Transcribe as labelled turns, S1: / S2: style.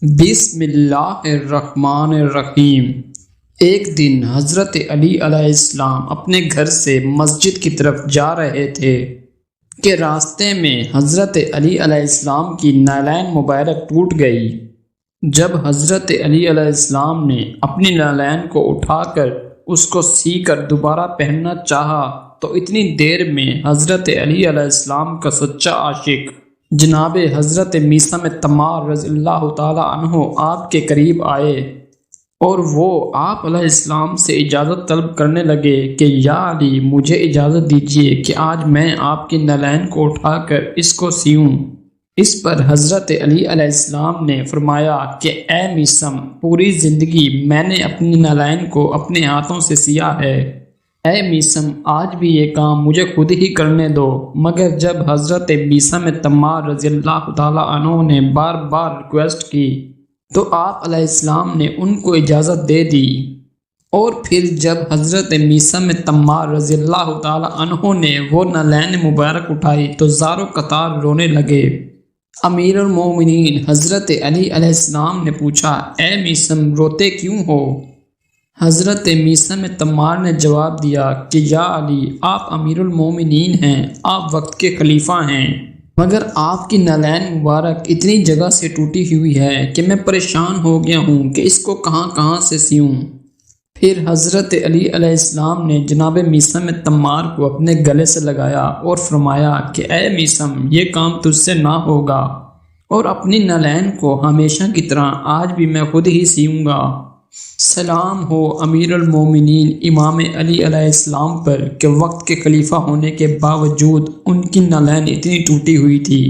S1: بسم اللہ الرحمن الرحیم۔ ایک دن حضرت علی علیہ السلام اپنے گھر سے مسجد کی طرف جا رہے تھے کہ راستے میں حضرت علی علیہ السلام کی نالین مبارک ٹوٹ گئی۔ جب حضرت علی علیہ السلام نے اپنی نالین کو اٹھا کر اس کو سی کر دوبارہ پہننا چاہا تو اتنی دیر میں حضرت علی علیہ السلام کا سچا عاشق جناب حضرت میثم تمار رضی اللہ تعالی عنہ آپ کے قریب آئے اور وہ آپ علیہ السلام سے اجازت طلب کرنے لگے کہ یا علی، مجھے اجازت دیجیے کہ آج میں آپ کی نالین کو اٹھا کر اس کو سیوں۔ اس پر حضرت علی علیہ السلام نے فرمایا کہ اے میثم، پوری زندگی میں نے اپنی نالین کو اپنے ہاتھوں سے سیا ہے۔ اے میثم، آج بھی یہ کام مجھے خود ہی کرنے دو۔ مگر جب حضرت میثم تمار رضی اللہ تعالیٰ عنہ نے بار بار ریکویسٹ کی تو آپ علیہ السلام نے ان کو اجازت دے دی، اور پھر جب حضرت میثم تمار رضی اللہ تعالیٰ عنہ نے وہ نالین مبارک اٹھائی تو زاروں قطار رونے لگے۔ امیر المومنین حضرت علی علیہ السلام نے پوچھا، اے میثم، روتے کیوں ہو؟ حضرت میثم تمار نے جواب دیا کہ یا علی، آپ امیر المومنین ہیں، آپ وقت کے خلیفہ ہیں، مگر آپ کی نالین مبارک اتنی جگہ سے ٹوٹی ہوئی ہے کہ میں پریشان ہو گیا ہوں کہ اس کو کہاں سے سیوں۔ پھر حضرت علی علیہ السلام نے جناب میثم تمار کو اپنے گلے سے لگایا اور فرمایا کہ اے میثم، یہ کام تجھ سے نہ ہوگا، اور اپنی نالین کو ہمیشہ کی طرح آج بھی میں خود ہی سیوں گا۔ سلام ہو امیر المومنین امام علی علیہ السلام پر کہ وقت کے خلیفہ ہونے کے باوجود ان کی نالین اتنی ٹوٹی ہوئی تھی۔